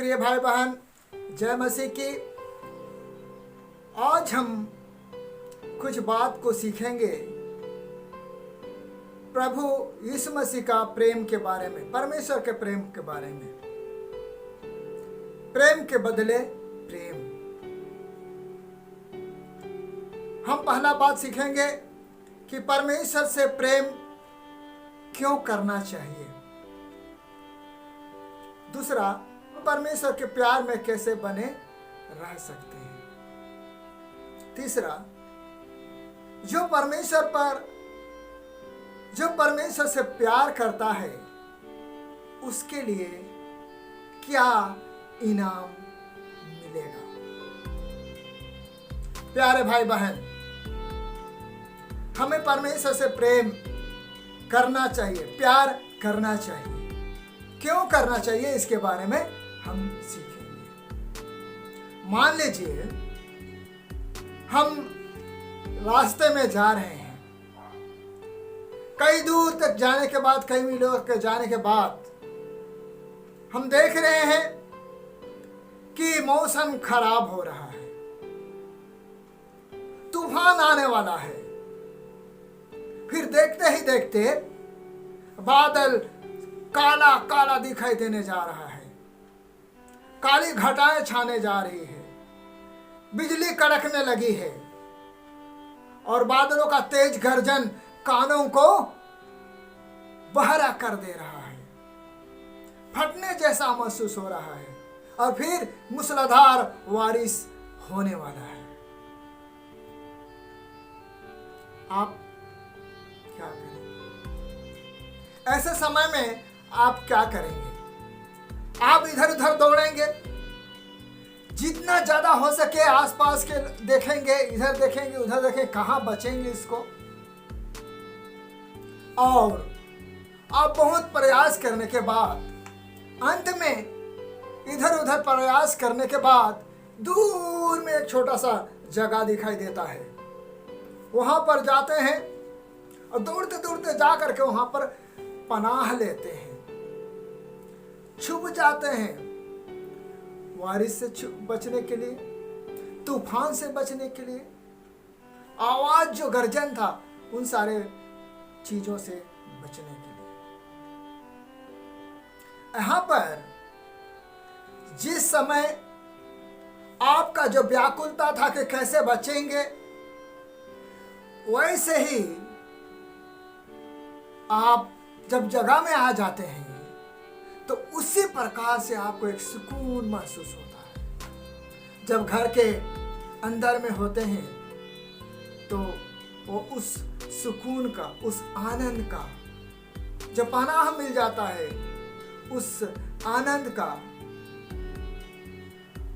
प्रिय भाई बहन, जय मसीह की। आज हम कुछ बात को सीखेंगे प्रभु यीशु मसीह का प्रेम के बारे में, परमेश्वर के प्रेम के बारे में। प्रेम के बदले प्रेम। हम पहला बात सीखेंगे कि परमेश्वर से प्रेम क्यों करना चाहिए। दूसरा, परमेश्वर के प्यार में कैसे बने रह सकते हैं। तीसरा, जो परमेश्वर से प्यार करता है उसके लिए क्या इनाम मिलेगा। प्यारे भाई बहन, हमें परमेश्वर से प्रेम करना चाहिए, प्यार करना चाहिए। क्यों करना चाहिए, इसके बारे में हम सीखेंगे। मान लीजिए हम रास्ते में जा रहे हैं, कई दूर तक जाने के बाद, कई मीलों तक जाने के बाद हम देख रहे हैं कि मौसम खराब हो रहा है, तूफान आने वाला है। फिर देखते ही देखते बादल काला काला दिखाई देने जा रहा है, काली घटाएं छाने जा रही है, बिजली कड़कने लगी है और बादलों का तेज गर्जन कानों को बहरा कर दे रहा है, फटने जैसा महसूस हो रहा है और फिर मूसलाधार बारिश होने वाला है। आप क्या करेंगे? ऐसे समय में आप क्या करेंगे? आप इधर उधर दौड़ेंगे, जितना ज्यादा हो सके आसपास के देखेंगे, इधर देखेंगे उधर देखेंगे, कहां बचेंगे इसको। और आप बहुत प्रयास करने के बाद, अंत में इधर उधर प्रयास करने के बाद दूर में एक छोटा सा जगह दिखाई देता है। वहां पर जाते हैं और दौड़ते दौड़ते जा करके वहां पर पनाह लेते हैं, छुप जाते हैं, बारिश से बचने के लिए, तूफान से बचने के लिए, आवाज जो गर्जन था उन सारे चीजों से बचने के लिए। यहां पर जिस समय आपका जो व्याकुलता था कि कैसे बचेंगे, वैसे ही आप जब जगह में आ जाते हैं तो उसी प्रकार से आपको एक सुकून महसूस होता है। जब घर के अंदर में होते हैं तो वो उस सुकून का, उस आनंद का, जब पनाह मिल जाता है, उस आनंद का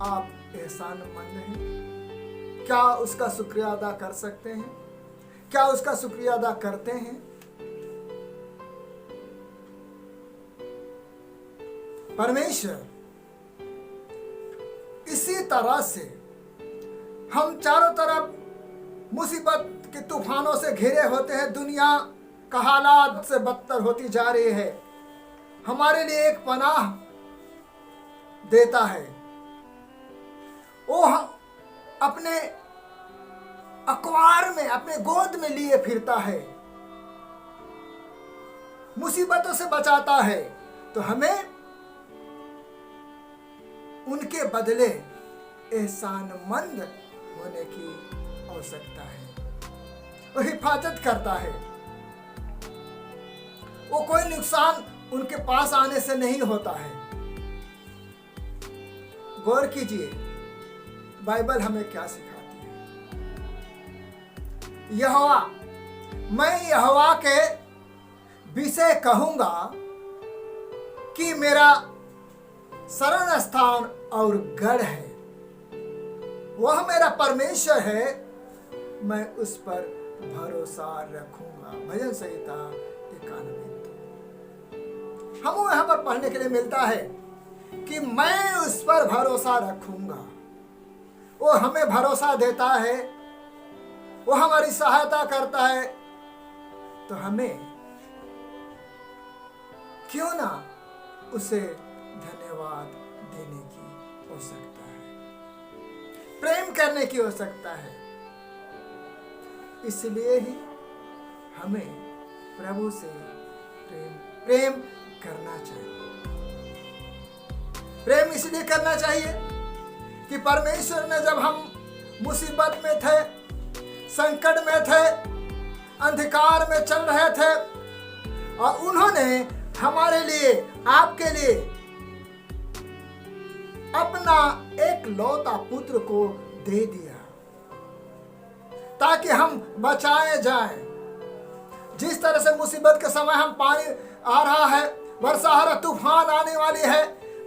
आप एहसानमंद हैं। क्या उसका शुक्रिया अदा कर सकते हैं? क्या उसका शुक्रिया अदा करते हैं? परमेश्वर इसी तरह से, हम चारों तरफ मुसीबत के तूफानों से घिरे होते हैं, दुनिया का हालात से बदतर होती जा रही है, हमारे लिए एक पनाह देता है। वो अपने अखबार में, अपने गोद में लिए फिरता है, मुसीबतों से बचाता है। तो हमें उनके बदले एहसानमंद होने की आवश्यकता है। वो हिफाजत करता है, वो कोई नुकसान उनके पास आने से नहीं होता है। गौर कीजिए बाइबल हमें क्या सिखाती है। यहोवा, मैं यहोवा के विषय कहूंगा कि मेरा शरण स्थान और गढ़ है, वह मेरा परमेश्वर है, मैं उस पर भरोसा रखूंगा। भजन संहिता 91। हम यहां पर पढ़ने के लिए मिलता है कि मैं उस पर भरोसा रखूंगा। वो हमें भरोसा देता है, वो हमारी सहायता करता है। तो हमें क्यों ना उसे धन्यवाद देने की हो सकता है, प्रेम करने की हो सकता है। इसलिए ही हमें प्रभु से प्रेम करना चाहिए। प्रेम इसलिए करना चाहिए कि परमेश्वर ने जब हम मुसीबत में थे, संकट में थे, अंधकार में चल रहे थे, और उन्होंने हमारे लिए, आपके लिए अपना एक लौता पुत्र को दे दिया ताकि हम बचाए जाएं। जिस तरह से मुसीबत के समय हम पानी आ रहा है, वर्षा आ रहा, तूफान आने वाली है,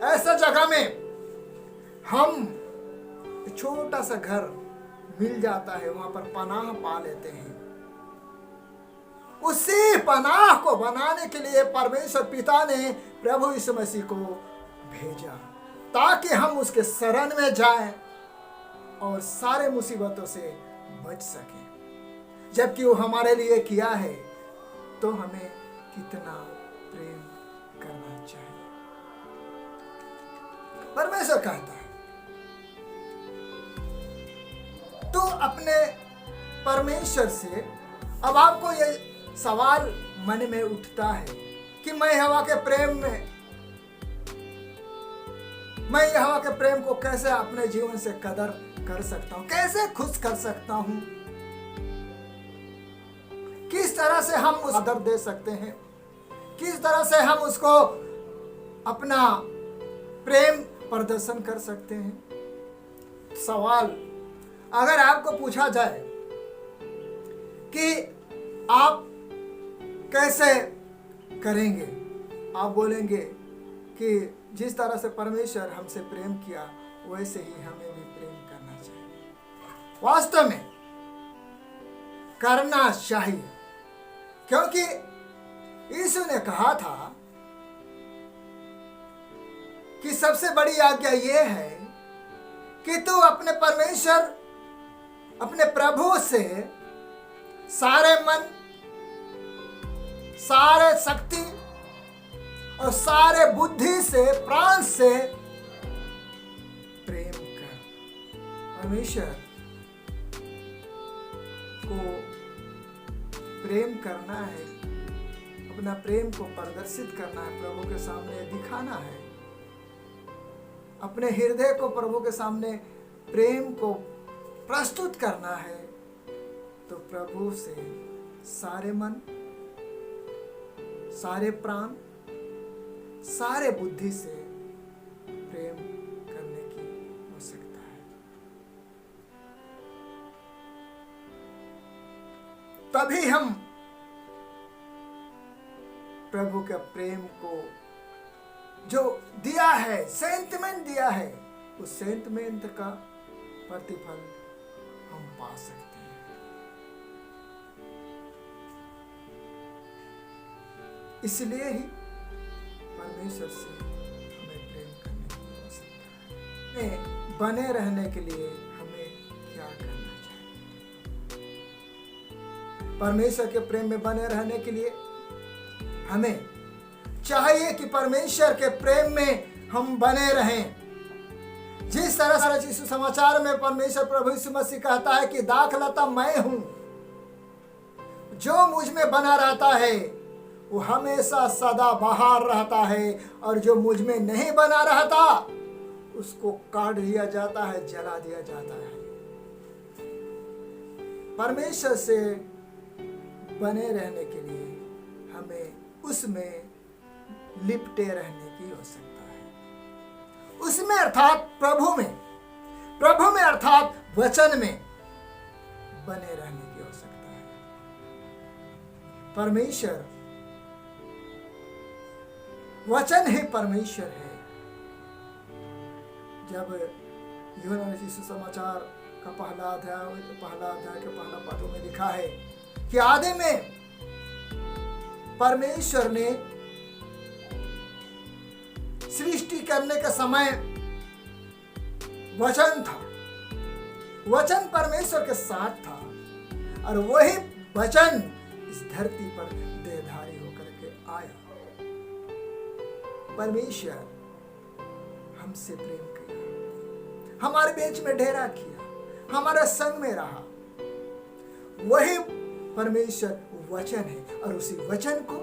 ऐसे जगह में हम छोटा सा घर मिल जाता है, वहां पर पनाह पा लेते हैं। उसी पनाह को बनाने के लिए परमेश्वर पिता ने प्रभु यीशु मसीह को भेजा ताकि हम उसके शरण में जाएं और सारे मुसीबतों से बच सकें। जबकि वो हमारे लिए किया है, तो हमें कितना प्रेम करना चाहिए। परमेश्वर कहता है, तो अपने परमेश्वर से, अब आपको ये सवाल मन में उठता है कि मैं यहोवा के प्रेम को कैसे अपने जीवन से कदर कर सकता हूं, कैसे खुश कर सकता हूं, किस तरह से हम उस आदर दे सकते हैं, किस तरह से हम उसको अपना प्रेम प्रदर्शन कर सकते हैं। सवाल अगर आपको पूछा जाए कि आप कैसे करेंगे, आप बोलेंगे कि जिस तरह से परमेश्वर हमसे प्रेम किया वैसे ही हमें भी प्रेम करना चाहिए। वास्तव में करना चाहिए, क्योंकि यीशु ने कहा था कि सबसे बड़ी आज्ञा यह है कि तू अपने परमेश्वर, अपने प्रभु से सारे मन, सारे शक्ति और सारे बुद्धि से, प्राण से प्रेम कर। परमेश्वर को प्रेम करना है, अपना प्रेम को प्रदर्शित करना है, प्रभु के सामने दिखाना है, अपने हृदय को प्रभु के सामने प्रेम को प्रस्तुत करना है। तो प्रभु से सारे मन, सारे प्राण, सारे बुद्धि से प्रेम करने की आवश्यकता है। तभी हम प्रभु के प्रेम को जो दिया है, सेंटिमेंट दिया है, उस सेंटिमेंट का प्रतिफल हम पा सकते हैं। इसलिए ही परमेश्वर से हमें प्रेम करने की आवश्यकता है। बने रहने के लिए हमें क्या करना चाहिए? परमेश्वर के प्रेम में बने रहने के लिए हमें चाहिए कि परमेश्वर के प्रेम में हम बने रहें। जिस तरह से यीशु समाचार में परमेश्वर प्रभु यीशु मसीह कहता है कि दाखलता मैं हूं, जो मुझ में बना रहता है वो हमेशा सदा बाहर रहता है, और जो मुझ में नहीं बना रहता उसको काट दिया जाता है, जला दिया जाता है। परमेश्वर से बने रहने के लिए हमें उसमें लिपटे रहने की आवश्यकता है। उसमें अर्थात प्रभु में अर्थात वचन में बने रहने की आवश्यकता है। परमेश्वर, वचन ही परमेश्वर है। जब यूहन्ना रचित समाचार का पहला अध्याय के पहला पाठों में लिखा है कि आदि में परमेश्वर ने सृष्टि करने का समय वचन था, वचन परमेश्वर के साथ था, और वही वचन इस धरती पर देहधारी होकर के आया। परमेश्वर हमसे प्रेम किया, हमारे बीच में डेरा किया, हमारे संग में रहा। वही परमेश्वर वचन है और उसी वचन को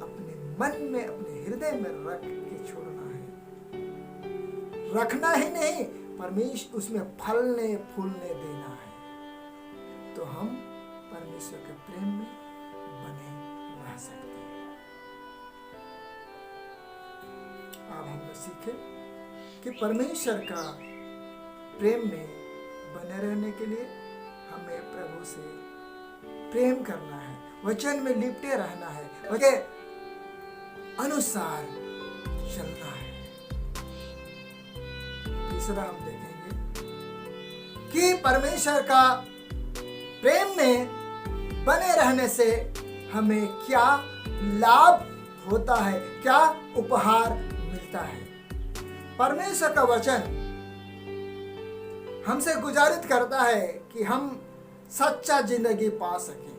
अपने मन में, अपने हृदय में रख के छोड़ना है। रखना ही नहीं, परमेश्वर उसमें फलने फूलने देना है, तो हम परमेश्वर के प्रेम में बने रह सकते हैं। अब हम सीखे कि परमेश्वर का प्रेम में बने रहने के लिए हमें प्रभु से प्रेम करना है, वचन में लिपटे रहना है, उसके अनुसार चलना है। तीसरा हम देखेंगे कि परमेश्वर का प्रेम में बने रहने से हमें क्या लाभ होता है, क्या उपहार मिलता है। परमेश्वर का वचन हमसे गुजारिश करता है कि हम सच्चा जिंदगी पा सकें।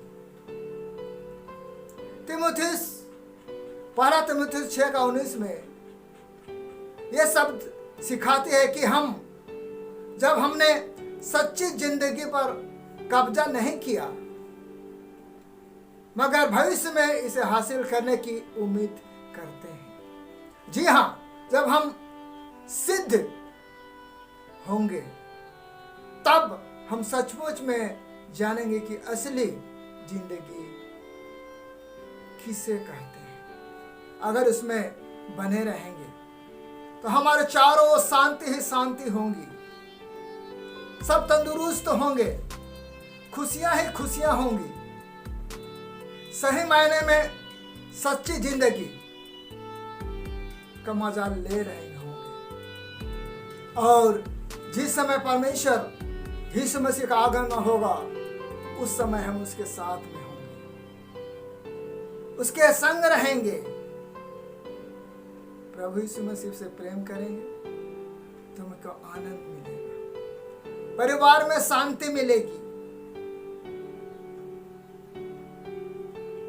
पहला तीमुथियुस 6:19 में यह शब्द सिखाते हैं कि हम जब हमने सच्ची जिंदगी पर कब्जा नहीं किया, मगर भविष्य में इसे हासिल करने की उम्मीद करते हैं। जी हां, जब हम सिद्ध होंगे तब हम सचमुच में जानेंगे कि असली जिंदगी किसे कहते हैं। अगर उसमें बने रहेंगे तो हमारे चारों ओर शांति ही शांति होंगी, सब तंदुरुस्त होंगे, खुशियां ही खुशियां होंगी। सही मायने में सच्ची जिंदगी का मजा ले रहे होंगे। और जिस समय परमेश्वर यीशु मसीह का आगमन होगा, उस समय हम उसके साथ में होंगे, उसके संग रहेंगे। प्रभु यीशु मसीह से प्रेम करेंगे, तुमको आनंद मिलेगा, परिवार में शांति मिलेगी,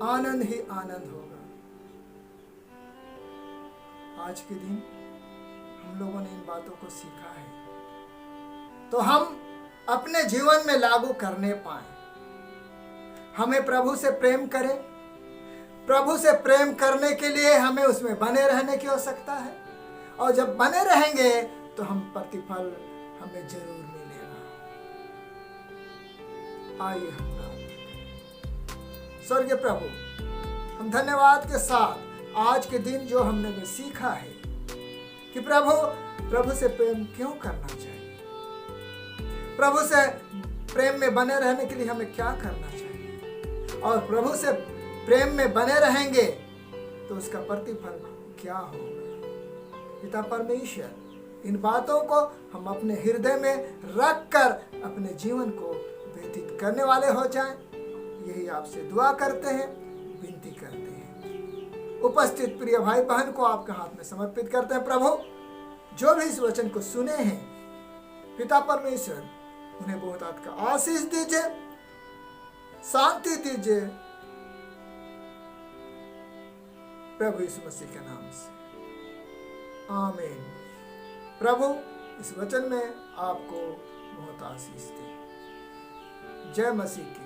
आनंद ही आनंद होगा। आज के दिन हम लोगों ने इन बातों को सीखा है, तो हम अपने जीवन में लागू करने पाए। हमें प्रभु से प्रेम करें। प्रभु से प्रेम करने के लिए हमें उसमें बने रहने की आवश्यकता है, और जब बने रहेंगे तो हम प्रतिफल हमें जरूर मिलेगा। आइए हम स्वर्गीय प्रभु, हम धन्यवाद के साथ आज के दिन जो हमने भी सीखा है कि प्रभु से प्रेम क्यों करना चाहिए, प्रभु से प्रेम में बने रहने के लिए हमें क्या करना चाहिए, और प्रभु से प्रेम में बने रहेंगे तो उसका प्रतिफल क्या होगा। पिता परमेश्वर, इन बातों को हम अपने हृदय में रखकर अपने जीवन को व्यतीत करने वाले हो जाएं, यही आपसे दुआ करते हैं, विनती करते हैं। उपस्थित प्रिय भाई बहन को आपके हाथ में समर्पित करते हैं। प्रभु, जो भी इस वचन को सुने हैं, पिता परमेश्वर उन्हें बहुत आपका आशीष दीजिए, शांति दीजिए, प्रभु यीशु मसीह के नाम से, आमीन। प्रभु इस वचन में आपको बहुत आशीष दे। जय मसीह की।